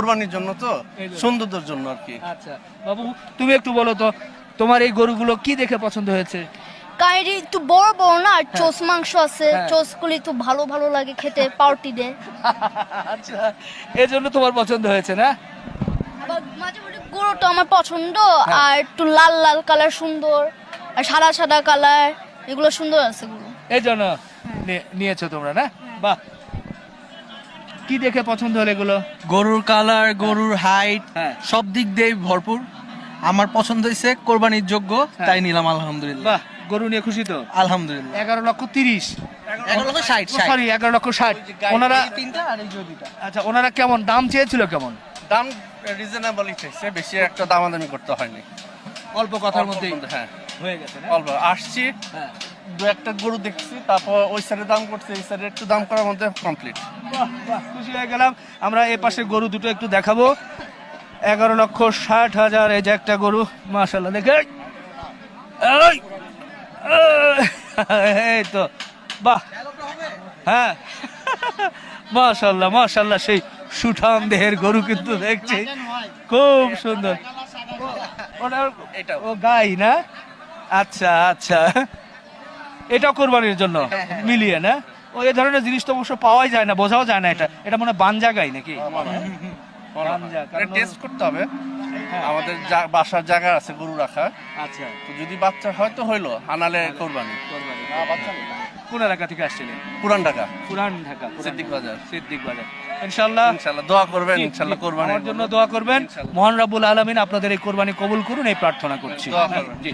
কোরবানির জন্য তো, সৌন্দর্যের জন্য আর কি। আচ্ছা বাবু, তুমি একটু বলো তো তোমার এই গরুগুলো কি দেখে পছন্দ হয়েছে? কাইরি একটু বড় বড় না, আর চোস মাংস আছে, হ্যাঁ। চোসগুলি একটু ভালো ভালো লাগে খেতে, পাউরুটি দেয়। আচ্ছা, এই জন্য তোমার পছন্দ হয়েছে না? আবার মাঝে মাঝে গরুটা আমার পছন্দ, হ্যাঁ। আর একটু লাল লাল কালার সুন্দর, আর সাদা সাদা কালার, এগুলো সুন্দর আছে গরু। এই জন্য নিয়েছো তোমরা না? বাহ, কি দেখে পছন্দ হলো এগুলো? গরুর কালার, গরুর হাইট, হ্যাঁ। সব দিক দিয়ে ভরপুর। আমার পছন্দ হয়েছে, কোরবানির যোগ্য, হ্যাঁ। তাই নিলাম। আলহামদুলিল্লাহ। বাহ, গরু নিয়ে খুশি তো? আলহামদুলিল্লাহ। 11,30,000। 11,60,000 সরি, 11,60,000। ওনারা তিনটা আর এই যে দুইটা। আচ্ছা, ওনারা কেমন দাম চেয়েছিল? কেমন? দাম রিজনেবলই চাইছে, বেশি একটা দামাদামি করতে হয়নি। অল্প কথার মধ্যেই হ্যাঁ, হয়ে গেছে না? অল্প আসছি, হ্যাঁ। দু একটা গরু দেখছি, তারপর ওই সাইডে দাম করছে, এই সাইডে একটু দাম করার মধ্যে কমপ্লিট। বাহ, বাহ, খুশি হয়ে গেলাম। আমরা এ পাশে গরু দুটো একটু দেখাবো। 11,60,000 এই যে একটা গরু, মাশাআল্লাহ। দেখে এই, এই তো, বাহ, হ্যাঁ, মাশাআল্লাহ মাশাআল্লাহ, সেই সুঠাম দেহের গরু কিন্তু দেখছি, খুব সুন্দর। এটাও। ও গাই না? আচ্ছা আচ্ছা, এটাও কোরবানির জন্য মিলিয়ে না? ও এই ধরনের জিনিস তো অবশ্য পাওয়াই যায় না, বোঝাও যায় না। এটা মনে হয় বানজা গাই নাকি? বানজা, কারণ টেস্ট করতে হবে। হ্যাঁ। আমাদের বাসার জায়গা আছে গরু রাখা, আচ্ছা, তো যদি বাচ্চা হয় তো হইলো, আনালে কোরবানি। কোরবানি। কোন এলাকা থেকে আসছিলেন? পুরান ঢাকা, পুরান ঢাকা, সিদ্দিক বাজার। সিদ্দিক বাজার। ইনশাআল্লাহ ইনশাআল্লাহ দোয়া করবেন, ইনশাআল্লাহ কোরবানি আমার জন্য দোয়া করবেন। মহান রাব্বুল আলামিন আপনাদের এই কোরবানি কবুল করুন, এই প্রার্থনা করছি। দোয়া করবেন। জি।